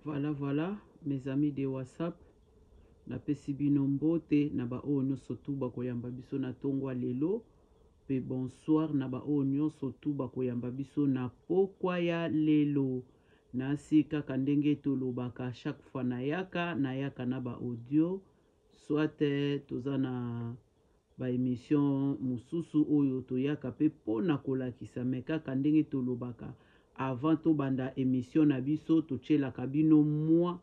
Voilà, mes amis de WhatsApp. Na pesi bino mbote na ba oyo nyonso tu bakoyamba biso na tongwa lelo. Pe bonsoir na ba oyo nyonso tu bakoyamba biso na pokwa ya lelo. Nasi kaka ndenge tolobaka chaque fois na yaka na ba audio. Soit toza na ba émission mususu oyo toyaka pe pona kolakisa me kaka ndenge tolobaka. Avant to banda émission na biso tochelaka bino moi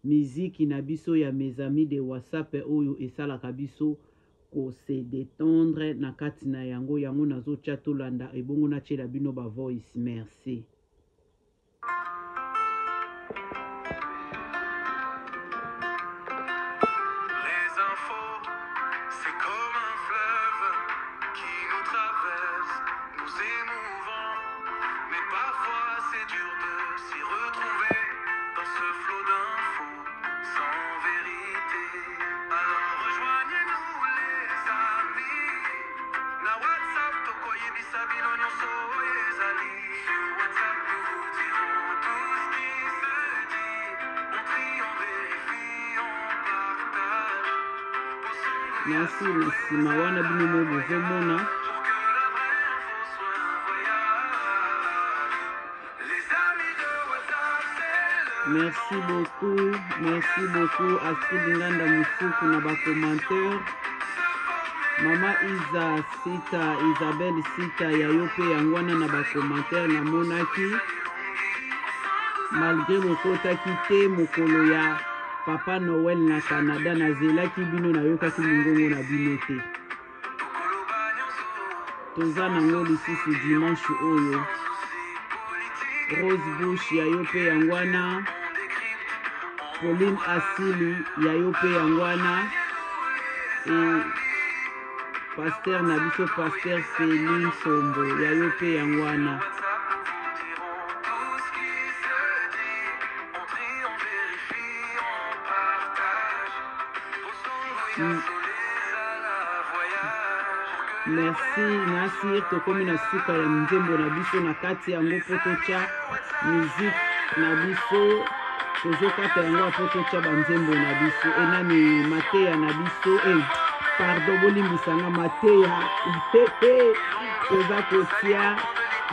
miziki na biso ya mes amis de WhatsApp oyo esalaka biso ko se détendre na kati na yango nazo tia tolanda ebongo na chela bino ba voice. Merci. Merci, Mawana Binimo Bozomona. Merci beaucoup à Skidinganda Moussoukou na ba commentaire. Mama Isabelle Sita Yayope Yangwana na ba commentaire na monaki. Malgré mokota kite mokolo ya Papa Noël na Canada na zelaki bino na yokaki mungongo na bino te. Toza nango lisusu dimanche oyo. Rose Bush Yayope Yangwana. Pauline Asili Yayope Yangwana. Et Pasteur Nabiso Pasteur Céline Sombo Yayope Yangwana. Merci Nasir tokomi na suka ya nzembo na biso na kati yango potocha musique na biso tozokata yango potocha banzembo na biso enani mateya na biso pardon bolimbisanga mateya toza kotia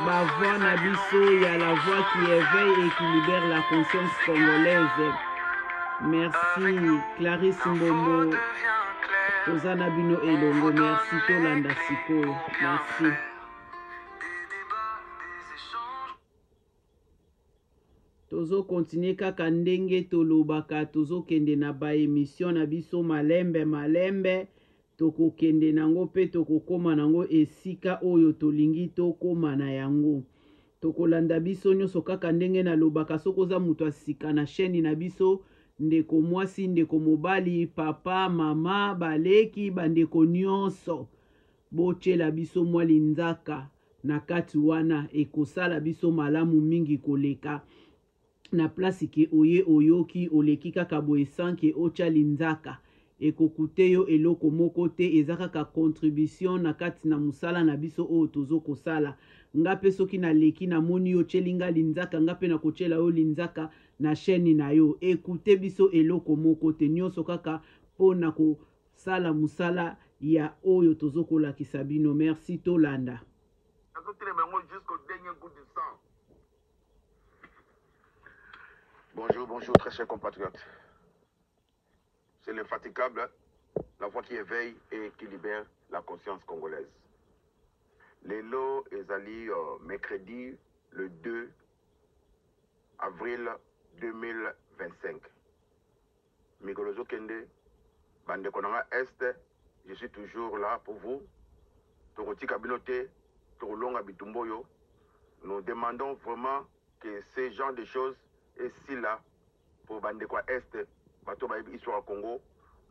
ba voix na biso ya la voix qui éveille et qui libère la conscience congolaise. Merci Clarisse Mbombo. Tozana bino elongo, merci tolanda sikoyo, merci. Tozo continue kaka ndenge tolobaka, tozo kende na ba émission na biso malembe, toko kende nango pe toko koma nango esika oyo tolingi tokoma na yango. Toko landa biso nyonso kaka ndenge na lobaka sokoza muto asika na chaîne na biso. Ndeko mwasi ndeko mobali papa mama baleki bandeko nyonso bochela biso mwa linzaka na kati wana ekosala biso malamu mingi koleka na place ke oye oyoki oleki kaka boye sanke ocha linzaka ekokute yo eloko moko te eza kaka contribution na kati na musala na biso oyo tozo kosala ngape soki na leki na moni yo chelinga linzaka ngape na kochela yo linzaka na chaîne na yo ekute biso eloko moko te nyonso kaka pona ko sala musala ya oyo tozo kolakisa bino. Merci tolanda. Bonjour très chers compatriotes. C'est l'infatigable, la voix qui éveille et qui libère la conscience congolaise. Lelo ezali mercredi le 2 avril 2025. Mikolozo Kende, Bande Konanga Est, je suis toujours là pour vous. Toroti Kabinote, Torolonga Bitumboyo. Nous demandons vraiment que ces genres de choses, et si là, pour Bande Kwa Est, Bato Baïb Histoire au Congo,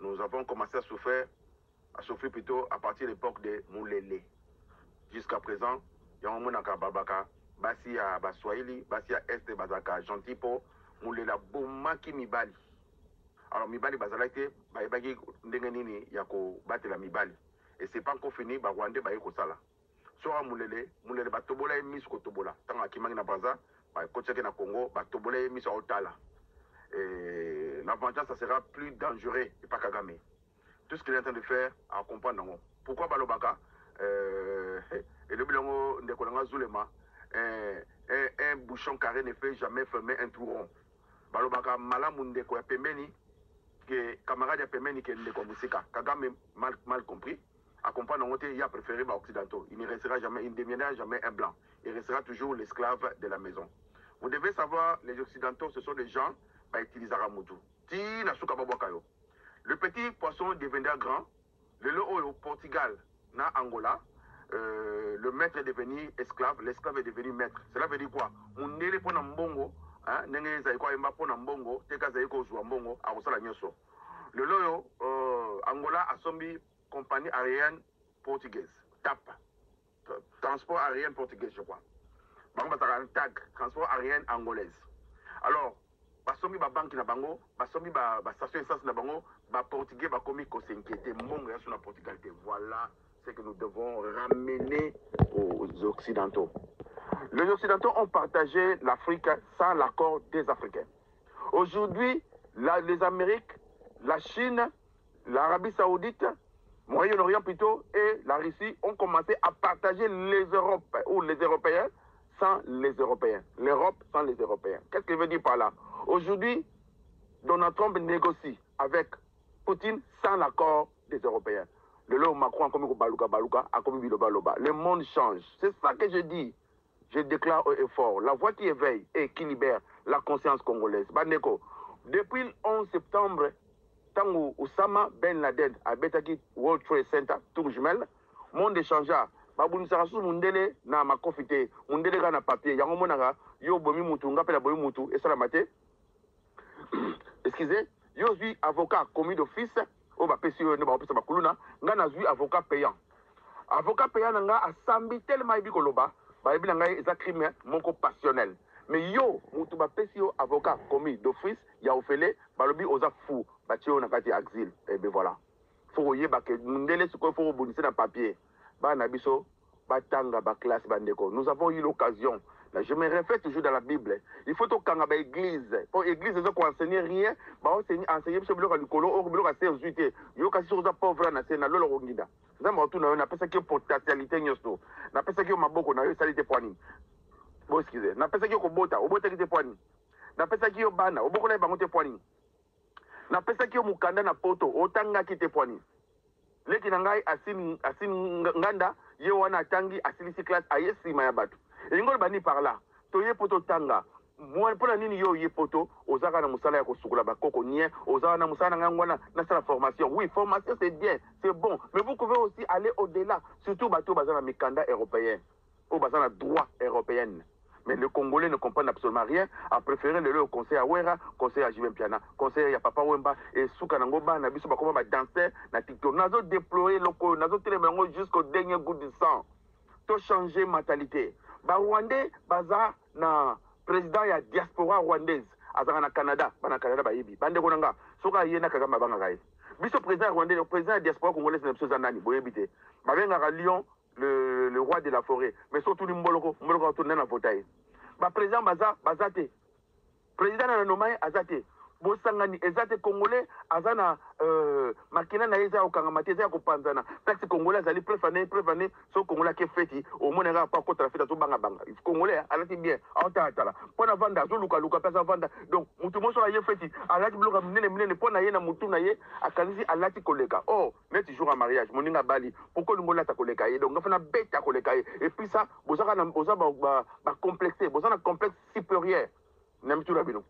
nous avons commencé à souffrir plutôt à partir de l'époque de Moulele. Jusqu'à présent, il y a un monde à Babaka, Basi à Baswahili, Basi à Est, Bazaka, gentil pour Moulela Boumaki Mibali. Alors Mibali Bazalate, Baibagi Ndengenini, Yako Batela Mibali. Et c'est pas encore fini, Rwandais Baïko Sala. Soit Moulele Batobola et Miss Kotobola. Tant à Kimang na Baza, Kotseke na Congo, Batobola et Miss Otala. Et la vengeance, ça sera plus dangereux et pas Kagame. Tout ce qu'il est en train de faire, à comprendre. Pourquoi Balobaka et le bilongo de Kolanga Zulema, un bouchon carré ne fait jamais fermer un trou rond. Balobaka Malamunde Koya Pemeni, que camarade Pemeni qui est de Komusika. Kagame mal compris. À comprendre, il a préféré les Occidentaux. Il ne restera jamais, il ne deviendra jamais un blanc. Il restera toujours l'esclave de la maison. Vous devez savoir, les Occidentaux, ce sont des gens qui utilisent Aramutu. Le petit poisson deviendra grand. Le lot au Portugal, na Angola, le maître est devenu esclave, l'esclave est devenu maître. Cela veut dire quoi? On est les mbongo, nenge zaiko emba pona mbongo, teka zaiko zwa mbongo, a osala nyoso. Le loyo Angola a sombi compagnie aérienne portugaise, TAP, transport aérien portugais, je crois. Un tag, transport aérien angolaise. Alors, basomi ba banque na bango, basomi ba station essence na bango, ba portugais ba komi ko s'inquiéter, monga sur la portugalité. Voilà ce que nous devons ramener aux Occidentaux. Les Occidentaux ont partagé l'Afrique sans l'accord des Africains. Aujourd'hui, les Amériques, la Chine, l'Arabie Saoudite, Moyen-Orient plutôt, et la Russie ont commencé à partager les Europes, ou les Européens sans les Européens. L'Europe sans les Européens. Qu'est-ce qu'il veut dire par là? Aujourd'hui, Donald Trump négocie avec Poutine sans l'accord des Européens. Le lot Macron a commis Baluka, a commis Biloba. Le monde change. C'est ça que je dis. Je déclare haut et fort. La voix qui éveille et qui libère la conscience congolaise. Bandeko, depuis le 11 septembre, Tango Oussama Ben Laden a betaki World Trade Center, tour jumelle, monde changea. Babunisaka sous mundele na makofite, mundele ga na papier, yango monanga, yo bomi mutu, ngapela bomi mutu, et ça la maté. Excusez, yo suis avocat commis d'office, o ba pesi yo ne ba opesa bakuluna, nga na zui avocat payant. Avocat payant nga a sambi tellement ibi koloba, ba ibi nga eza crime moko passionnel. Mais yo, mutu ba pesi yo avocat commis d'office, ya ofele, balobi oza fou. Batio na kati exil, et bien voilà. Faut yeba que mundele suko faut bonisa na papier. Ba na biso batanga ba classe bandeko. Nous avons eu l'occasion. Là, je me réfère toujours dans la Bible. Il faut au kanga ba église. Pour église ils ont enseigné rien, ba enseigner biso biloko likolo, o biloko se ozuite. Yo kasi soza pauvre na sena lolo ngida. Nzamba tu na pesa ki potentialité nyoso. Na pesa ki maboko na yo salite poani. Bon excusez. Na pesa ki ko bota, obota ki te poani. Na pesa ki yo bana, oboko na bango te poani. Na pesa ki yo mukanda na poto otanga ki te poani leki na ngai asin nganda ye wana tangi asilisi classe ayesi maya batu ngolo bani par là to ye poto tanga moi pona nini yo ye poto ozaka na musala ya kosukula bakoko nie ozaka na musala ngangwana na sala formation. Oui, formation c'est bien, c'est bon, mais vous pouvez aussi aller au-delà, surtout bato bazana mikanda européen ou bazana droit européen. Mais le Congolais ne comprend absolument rien, a préféré le conseil à Wera, conseil à Jibem Piana, conseil à Papa Wemba, et Soukanangoba, Nabiso Bakoma, danser, na TikTok. Nous avons déployé le code, nous avons télé jusqu'au dernier goût du sang. Tout changer mentalité. Ba Rwandais, baza na président ya diaspora rwandaise, azara na Canada, ba na Canada ba yibi. Bande konanga, soka yena kagama banga gai. Biso président rwandais, le président ya diaspora congolaise na biso nani, boyebite. Ba benga Lyon, le roi de la forêt, mais surtout le Mboloko tourné dans la votaille. Ba président bazate, président na nomaye azate, bosangani ezate congolais azana makina na eza okangamate eza kopanzana. Taxi congolais azali préfané so congolais ke feti au monde nga pas contre la fête to banga. Congolais alati bien, aotala. Pona vanda zo luka pesa vanda. Donc mutu moso aye feti, alati bloka minene pona ye na mutu na ye akanisi alati koleka. Oh, net jour en mariage, moninga bali, pourquoi le ngola ta koleka ye? Donc ngafana beta koleka ye. Et puis ça, bozaka na boza ba complexé, bozana complexe supérieur. Même tout la bino.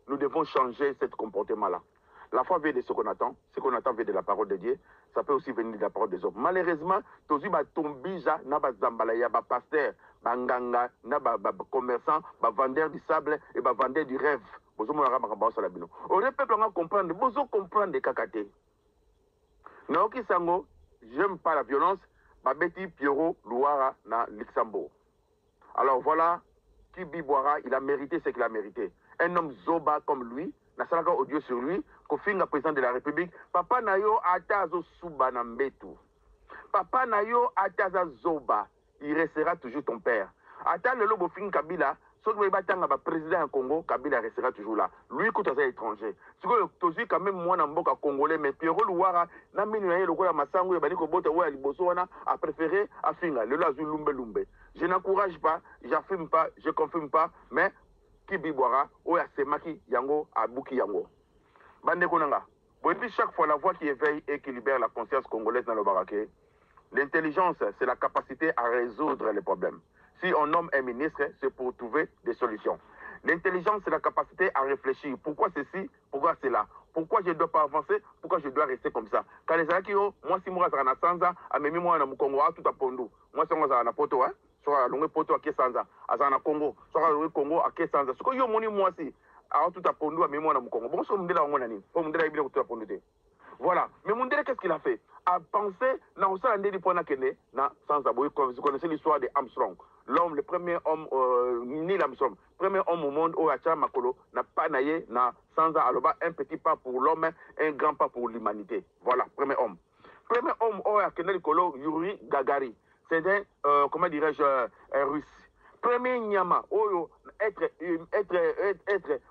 Nous devons changer ce comportement-là. La foi vient de ce qu'on attend vient de la parole de Dieu, ça peut aussi venir de la parole des hommes. Malheureusement, tozi ba tombija na ba zambalaya ba pasteur, ba nganga, na ba commerçant, ba vendeur du sable et ba vendeur du rêve. Bozo mo ngamba ba sala bino. Au peuple on comprendre, bozo comprendre kakate. Na oki sango, j'aime pas la violence, ba beti Pierrot Louara na Luxembourg. Alors voilà, Kibi Boira, il a mérité ce qu'il a mérité. Un homme zoba comme lui, n'a pas odieux sur lui, Kofinga président de la République, Papa Nayo Atazo Suba Nambetu. Papa Nayo Ataza Zoba, il restera toujours ton père. Ata le lobo fin Kabila, Sauf que le président du Congo, Kabila restera toujours là. Lui, quand il est étranger. Si vous avez quand même moi, un Congolais, mais Pierrot Louara, n'a pas eu le Massango, a préféré à Finga, le Lazou Lumbe Lumbe. Je n'encourage pas, j'affirme pas, je confirme pas, mais qui biboira, ou à Semaki Yango, à Bouki Yango. Bande Konanga. Et puis chaque fois, la voix qui éveille et qui libère la conscience congolaise dans le baraquet, l'intelligence, c'est la capacité à résoudre les problèmes. Si on nomme un ministre, c'est pour trouver des solutions. L'intelligence, c'est la capacité à réfléchir. Pourquoi ceci? Pourquoi cela? Pourquoi je ne dois pas avancer? Pourquoi je dois rester comme ça? Quand les gens moi, si moi, je suis Sanza, à mes moi, je suis Congo, tout à Pondu. Moi, si moi, je suis Poto, hein? Soit le Poto à Kesanza, à Zana Congo, soit le Congo à Kesanza. Ce que yo moni moi si, à tout à Pondu, à mes moi, je suis Congo. Bon, ce que je dis là, on est pour me dire que tout à Pondu. Voilà. Mais mon qu'est-ce qu'il a fait? À penser, dans ça, sans abouir, vous connaissez l'histoire de Armstrong. L'homme, le premier homme, Neil Armstrong, premier homme au monde, au Hacha Makolo, n'a pas naillé, sans aloba, un petit pas pour l'homme, un grand pas pour l'humanité. Voilà, premier homme. Premier homme, au Hakenel Kolo, Yuri Gagari. C'est un, comment dirais-je, russe. Premier nyama, oyo, être,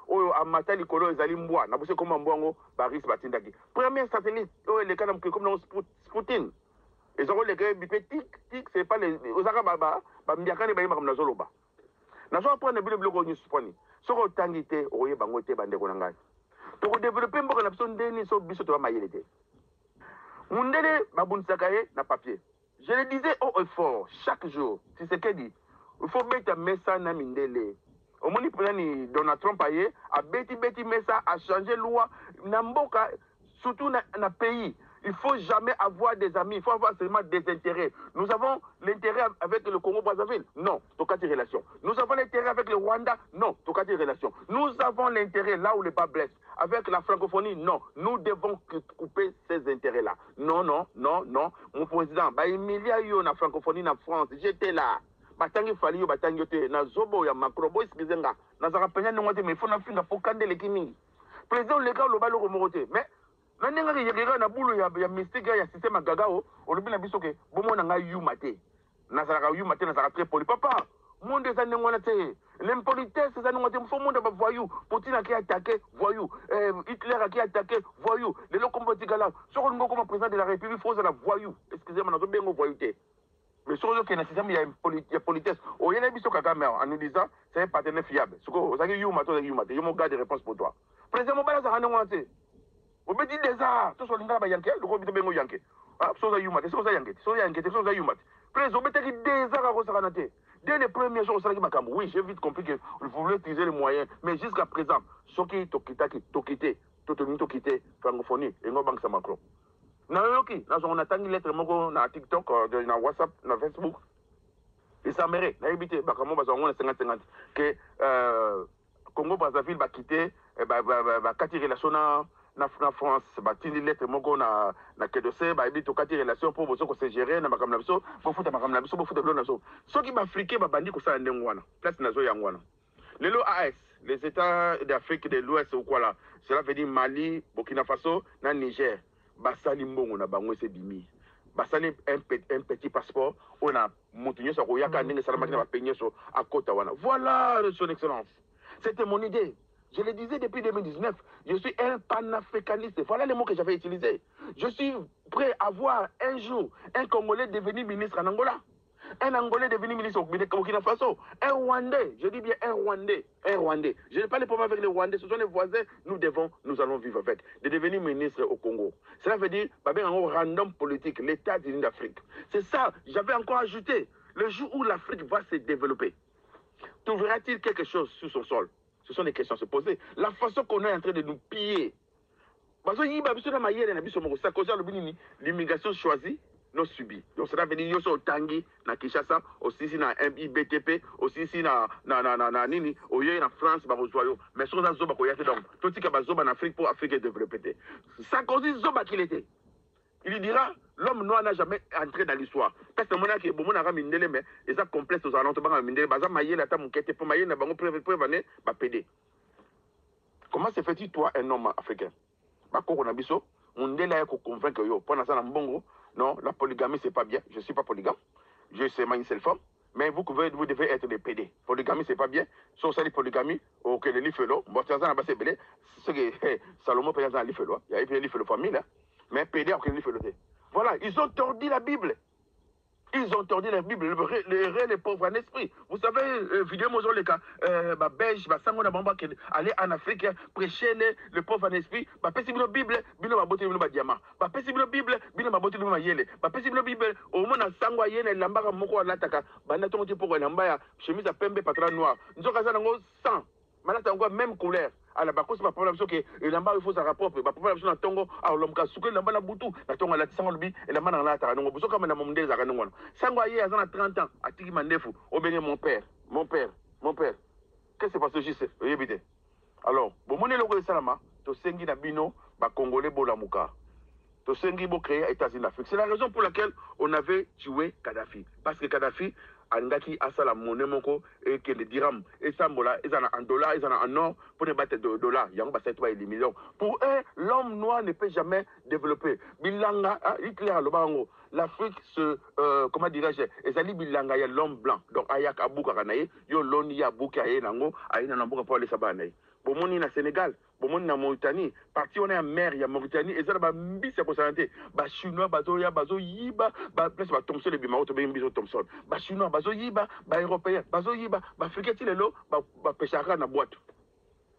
oyo, amatali kolo, ezali mboa, na bouche comme mbongo, baris batindaki. Premier satellite, oyo, les canams, comme dans Sputnik. Ils ont les gars, tic, c'est pas les, osaka baba, bambiakane bayi makam nazoloba. Nazo apprendre le bloc ni suponi. Soko tangité, oye bangote bande konanga. Pour développer mboko na biso ndeni so biso to mayelete. Mundele babunsakaye na papier. Je le disais haut et fort, chaque jour, si c'est qu'elle dit, il faut mettre un message na mindele. Au moins, Donald Trump a beti message, a changé loi, namboka, surtout dans pays. Il ne faut jamais avoir des amis, il faut avoir seulement des intérêts. Nous avons l'intérêt avec le Congo-Brazzaville? Non, toka des relations. Nous avons l'intérêt avec le Rwanda? Non, toka des relations. Nous avons l'intérêt là où le bas blesse. Avec la francophonie? Non. Nous devons couper ces intérêts-là. Non. Mon président, bah, il y a eu la francophonie en France. J'étais là. Batangi fali yo batangi yote na zobo ya makrobo iskizenga. Na zaka penya nongote mais faut na finga faut kande le kimingi. Président le gars le balo remorote. Mais na nenga yegera na bulu ya mystique ya système gagao, olobi na biso ke bomo na nga yumate. Na zaka yumate na zaka très poli papa. Monde ça n'engona te. L'impolitesse ça n'engona te faut monde ba voyou. Poutine qui a attaqué voyou. Hitler qui a attaqué voyou. Les locaux tigala. Sur le comme président de la République faut la voyou. Excusez-moi na zo bengo voyouté. Mais sur le système, il y a politesse. Au Yéné Bisso Kagame, en nous disant, c'est un partenaire fiable. Ce que vous avez eu, je m'en garde des réponses pour toi. Président Mobala, ça a un au petit des arts, tout ce qu'on a yanké, le gros bito bengo yanké. Ah, so za yumate, so za yanké, so za yanké, so za yumate. Président, au petit des arts à Rosaranate. Dès les premiers jours, au Makambo, oui, j'ai vite compris que vous voulez utiliser les moyens. Mais jusqu'à présent, ce qui tokité, tokité, francophonie, et non banque Macron. Nayoki, on attend une lettre na TikTok, na WhatsApp, na Facebook. Et ça mérite. Na habité, bah comment on a 50-50 que Congo Brazzaville va quitter, va quatre relations na France, bah tini lettre moko na Kedose, bah habite quatre relations pour bozo ko se gérer na makam na biso, pour foutre makam na biso, pour foutre blo na so. Ceux qui m'afriquer ba bandi ko sa ndengwana. Place na zo yangwana. Les AS, les États d'Afrique de l'Ouest ou quoi là, cela veut dire Mali, Burkina Faso, na Niger. Basali mbongo na bango se bimi. Basali un petit passeport, on a monté sur Royaka, n'est pas la peigner sur à Kota wana. Voilà, son excellence. C'était mon idée. Je le disais depuis 2019. Je suis un panafricaniste. Voilà les mots que j'avais utilisés. Je suis prêt à voir un jour un Congolais devenir ministre en Angola. Un Angolais devenu ministre au Burkina Faso. Un Rwandais, je dis bien un Rwandais. Je n'ai pas les problèmes avec les Rwandais, ce sont les voisins, nous allons vivre avec. De devenir ministre au Congo. Cela veut dire, un random politique, l'État-Unis d'Afrique. C'est ça, j'avais encore ajouté, le jour où l'Afrique va se développer, trouvera-t-il quelque chose sur son sol? Ce sont des questions à se poser. La façon qu'on est en train de nous piller. Parce que l'immigration choisie, nous subis. Donc cela veut dire que Tangi, na Kinshasa, aussi si na IBTP, aussi si na Nini, au lieu na France, bah aux mais sur la zoba koyate donc, tout ce qui est zoba en Afrique pour Afrique développer. Ça cause zoba qu'il était. Il dira, l'homme noir n'a jamais entré dans l'histoire. Parce que mon a qui bon mon a mindele mais et ça complexe aux alentours banga mindele, baza maye la ta mon kete pour maye na bango prévenir, ba pédé. Comment se fait-il toi un homme africain? Ba ko na biso, mon délai ko convaincre yo, pendant ça na mbongo. Non, la polygamie, c'est pas bien. Je ne suis pas polygame. Je sais myself. Mais vous devez être des PD. Polygamie, c'est pas bien. Si on dit polygamie, ok, le lifelo, bon, tu as un basse belé, c'est que Salomon peut un lifelo, il y a eu lifelo famille, mais PD, ok, lifelo. Voilà, ils ont tordu la Bible. Ils ont tordu la Bible, les pauvres en esprit. Vous savez, vidéo mozo les cas, belge, sango na bamba aller en Afrique prêcher le pauvre en esprit, pesi bino Bible, bino ba bote bino ba diamant. Pesi bino Bible, bino ba bote bino ba yele. Pesi bino Bible, au moins na sango yene lambaka moko lataka, bana tongo ti poko lamba ya chemise à pembe patron noir. Nzoka za nango 100. Malata ngo même couleur. ala bakosi ba problème soki elamba il faut ça propre ba problème na tongo a lomka suku elamba na butu na tongo la tisango lobi elamba na lata kanongo buso kama na momde za kanongo sango aye azana 30 ans atiki mandefu obenge mon père qu'est-ce qui se passe juste oyebite alors bon moni loko esalama to sengi na bino ba congolais bolamuka to sengi bo créer États-Unis d'Afrique. C'est la raison pour laquelle on avait tué Kadhafi parce que Kadhafi andaki asala monnaie moko et que les dirhams et sambola ils en en dollars ils en en or pour ne battre de dollars yango ba 7 millions pour eux l'homme noir ne peut jamais développer bilanga Hitler lobango l'Afrique se comment dirais-je ezali bilanga ya l'homme blanc donc ayak abuka kanaye yo loni ya buka ye nango ayina na mboka pour les sabanaye bomoni na Sénégal bomoni na Mauritanie parti on est en mer ya Mauritanie ezala ba mbisa ko santé ba chinois bazo yiba ba place ba Thomson le bima auto biso Thomson ba chinois bazo yiba ba européen bazo yiba ba africain ti lelo ba pêchera na boîte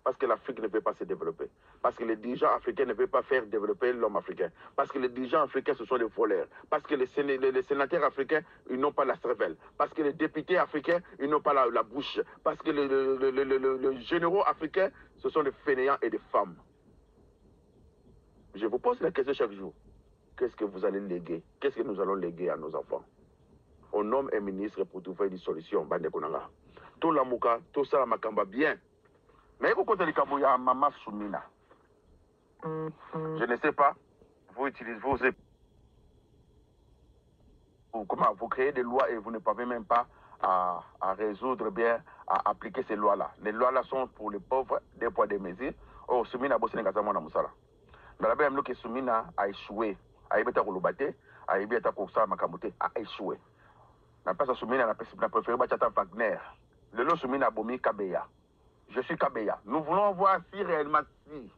parce que l'Afrique ne veut pas se développer. Parce que les dirigeants africains ne veulent pas faire développer l'homme africain. Parce que les dirigeants africains, ce sont des voleurs. Parce que les sénateurs africains, ils n'ont pas la cervelle. Parce que les députés africains, ils n'ont pas la bouche. Parce que les généraux africains, ce sont des fainéants et des femmes. Je vous pose la question chaque jour. Qu'est-ce que vous allez léguer? Qu'est-ce que nous allons léguer à nos enfants? On nomme un ministre pour trouver une solution. Bande Konanga. Tout la mouka, tout ça, makamba bien. Mais vous comptez les kabouya Mama Soumina. Je ne sais pas. Vous utilisez comment vous créez des lois et vous ne parvenez même pas à résoudre bien, à appliquer ces lois-là. Les lois-là sont pour les pauvres, des poids des mesures. Oh, Soumina bossé n'engagement na musala. Dans la même que Soumina a échoué. A yebeta kolobate, a yebeta kosa makamote a échoué. Na pesa Soumina na préféré Bachata Wagner. Le lot Soumina bomi Kabeya. Je suis Kabeya. Nous voulons voir si réellement si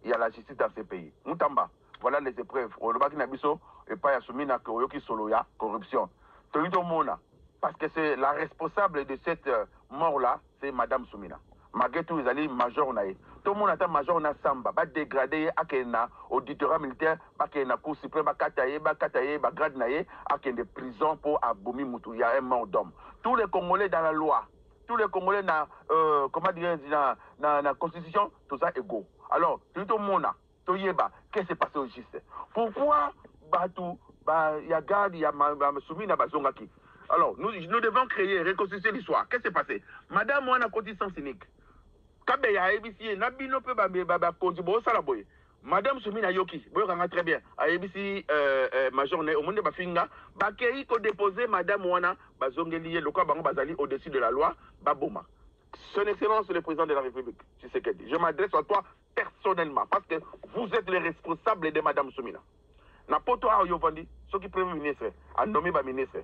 il y a la justice dans ces pays. Moutamba, voilà les épreuves. Au Lobaki Nabiso, et pas Yasumina, Koyoki Soloya, corruption. Toyito Mona, parce que c'est la responsable de cette mort-là, c'est Madame Soumina. Malgré tout, ils allaient major naïe. Tout le monde attend major na samba, ba dégradé, akena, auditorat militaire, ba kena cour suprême, ba kataye, ba grade naïe, akena des prisons pour Aboumi Moutou. Il y a un mort d'homme. Tous les Congolais dans la loi. Tous les Congolais comment dire, dans la constitution, tout ça est égaux. Alors, tout le monde, qu'est-ce qui s'est passé au juste? Pourquoi il y a garde, il y a Soumina Bazongaki? Alors, nous devons créer, reconstituer l'histoire. Qu'est-ce qui s'est passé? Madame Moana Koti sans cynique. Kabeya ABC, Nabino peut Konjibo Salaboy. Madame Soumina Yoki, vous voyez très bien, à ABC Major au monde de Bafinga, Bakei ko déposé Madame Wana, Bazongeli, le quoi Bango Bazali au-dessus de la loi, Baboma. Son Excellence le Président de la République, je m'adresse à toi personnellement, parce que vous êtes les responsables de Madame Soumina. Napoto a Yovandi, ce qui est Premier ministre, a nommé ba ministre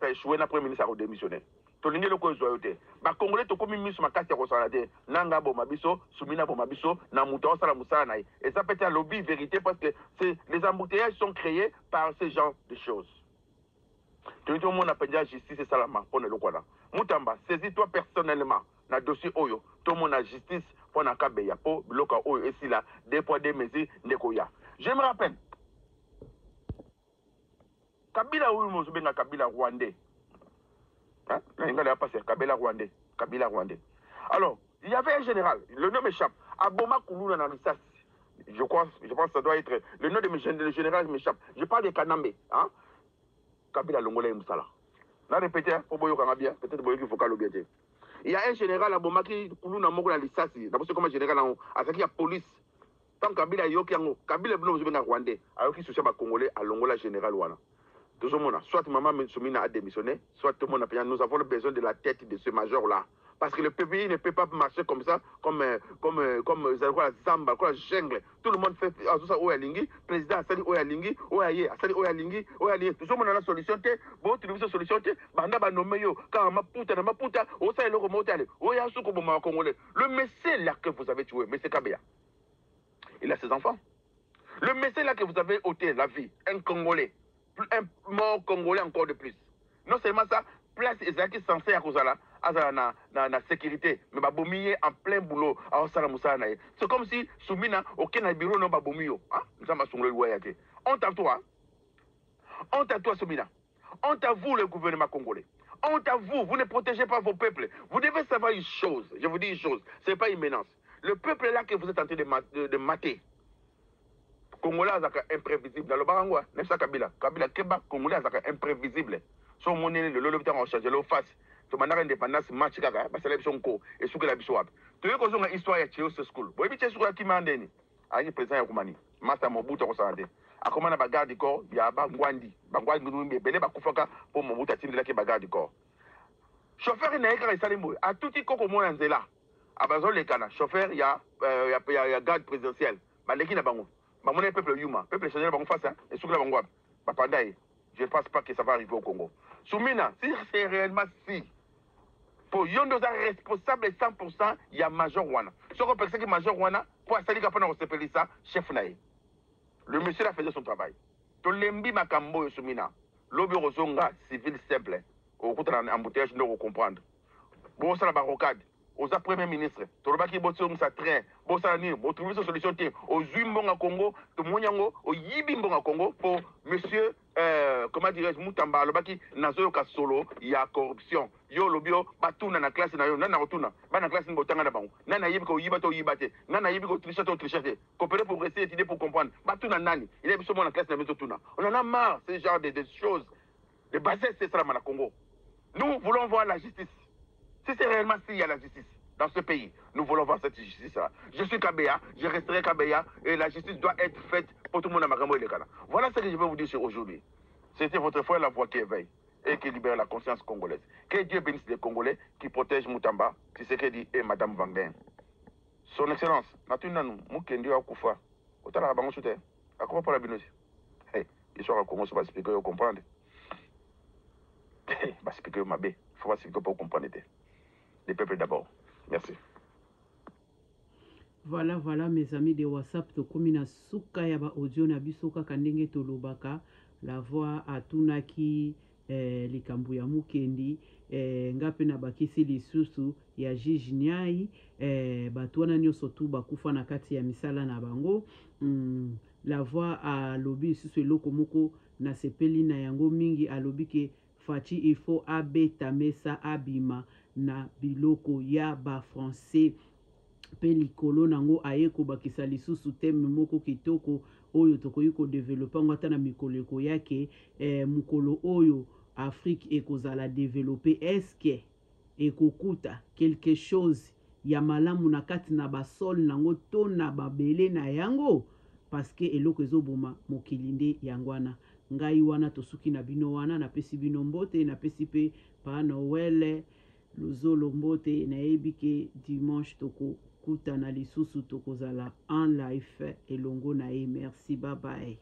a échoué, na Premier ministre a démissionné. Tolingi loko zoyote ba congolais to komi misu makati ya kosala te nanga bo mabiso Soumina bo mabiso na muto osala musala naï et ça peut être un lobby vérité parce que les embouteillages sont créés par ce genre de choses. Tout le monde a payé justice et salama pour le lokwana Moutamba saisis-toi personnellement na dossier oyo tout le monde a justice pour na kabeya pour loka oyo et si là des poids des mesures nekoya. Je me rappelle Kabila oyo mo benga Kabila rwandais. Hein? Kabila Rwandais. Alors, il y avait un général, le nom m'échappe, Aboma Koulouna Narisas. Je pense que ça doit être. Le nom de général m'échappe. Je parle de Kanambe. Hein? Kabila Longolé Moussala. Je répété, pour Boyo Kanabia, peut-être Boyo qu'il faut qu'à l'obéir. Il y a un général Aboma qui Koulouna Mogola Lissasi. D'abord, c'est comme un général à ce qu'il y a police. Tant Kabila Yokiango, Kabila Blum Rwandais, alors qu'il se cherche à Congolais, à Longola général Wana. Tout le monde, soit maman Soumina a démissionné, soit tout le monde a payé. Nous avons besoin de la tête de ce major-là Parce que le pays ne peut pas marcher comme ça, comme la zamba, comme la jungle. Tout le monde fait tout ça, Oyalingi, président Assali Oyalingi, Oyaye, Assali Oyalingi, Oyalingi. Tout le monde a la solution, bon, tu veux solution, banda ba nommé yo, car ma puta, Osa et le remotale, Oya Souko Boma Congolais. Le messie là que vous avez tué, Messie Kabea, il a ses enfants. Le messie là que vous avez ôté la vie, un Congolais, un mort Congolais encore de plus. Non seulement ça, place Ezaki censé à cause de la sécurité, mais babomiye en plein boulot à Osara Moussa. C'est comme si Soumina, aucun bureau n'a babomio. Nous sommes sur le loyer. Honte à toi. Honte à toi, Soumina. Honte à vous, le gouvernement congolais. Honte à vous, vous ne protégez pas vos peuples. Vous devez savoir une chose, je vous dis une chose, ce n'est pas une menace. Le peuple là que vous êtes en train de mater, Congolais est imprévisible. Dans le Barangwa, n'est-ce pas Kabila? Kabila Keba, Congolais est imprévisible. Si on est le lobbying en charge de l'office, tu m'as indépendance, match kaka, parce que la bichon ko, et sous que la bichon ab. Tu veux qu'on ait une histoire à Théo School. Bon, et puis tu es qui m'a donné. Aïe, président Yakumani. Master Mobutu au Sahara. A comment on a bagarre du corps, il y a Bangwandi. Bangwandi, nous, Bele Bakufaka, pour Mobutu à Tindela qui bagarre du corps. Chauffeur, il n'y a qu'à Salimbo. À tout petit coco, moi, en Zela. À Bazon, les canards. Chauffeur, il y a garde présidentiel. Mais les qui n'a pas mon peuple Yuma, peuple changé le face, et sous la Bangwa. Je ne pense pas que ça va arriver au Congo. Soumina, si c'est réellement si, pour Yondoza responsable 100%, il y a Major Wana. Ce qu'on peut dire que Major Wana, pour Assali Kapana, on s'appelle ça, chef Naï. Le monsieur là faisait son travail. Tolembi Makambo Soumina, l'obi Rozonga, civil simple, au côté d'un embouteillage, nous devons comprendre. Bon, ça la barricade. Aux Premier ministre, Torobaki Botsong sa train, Bossani, vous trouvez sa solution, aux Zumbonga Congo, au Mouniango, au Yibimbonga Congo, pour monsieur, comment dirais-je, Moutamba, le Baki, Nazo Kasolo, il y a corruption. Yo, Lobio, Batuna, na classe, Nana Rotuna, Bana classe, Botanga Bango, Nana Yibiko Yibato Yibate, Nana Yibiko Trichato Trichate, coopérer pour rester étudier pour comprendre. Batuna Nani, il est seulement la classe de Tuna. On en a marre, ce genre de choses. De baser, c'est ça, la Congo. Nous voulons voir la justice. Si c'est réellement s'il y a la justice dans ce pays, nous voulons voir cette justice-là. Je suis Kabea, je resterai Kabea, et la justice doit être faite pour tout le monde à Magambo et les Ghana. Voilà ce que je vais vous dire aujourd'hui. C'était votre frère La Voix qui éveille et qui libère la conscience congolaise. Que Dieu bénisse les Congolais qui protègent Moutamba, Tshisekedi et Madame Vanden. Son Excellence, Natunanu, Mukendi Akufa, Otala Bango Soute, Akuma pour la binosi. Hey, l'histoire à Congo, ça va expliquer, vous comprendre. Va expliquer ma bé, il faut expliquer pour comprendre. Les peuples d'abord. Merci. Voilà, mes amis de WhatsApp, tokomi na suka ya ba audio na biso kaka ndenge tolobaka. La voix atunaki likambo ya Mukendi, ngape na bakisi lisusu ya Jiji Nyai, bato wana nyonso tu bakufa na kati ya misala na bango. La voix alobi lisusu eloko moko na sepeli na yango mingi, alobi ke Fachi il faut abeta mesa abima na biloko ya ba français pe likolo nango aye kobakisa lisusu teme moko kitoko oyo tokoyi kodevelopa ngo ata na mikolo ekoyake. Mokolo oyo Afrique ekozala développer, eske ekokuta quelque chose ya malamu na kati na basol nango to na babele na yango, parce que eloko ezoboma mokili nde yango wana. Ngai wana tosuki na bino wana, napesi bino mbote, napesi pe pa Noël luzolo mbote, nayebi ke dimanche toko kutana lisusu tokozala en live elongo na ye. Merci, bye bye.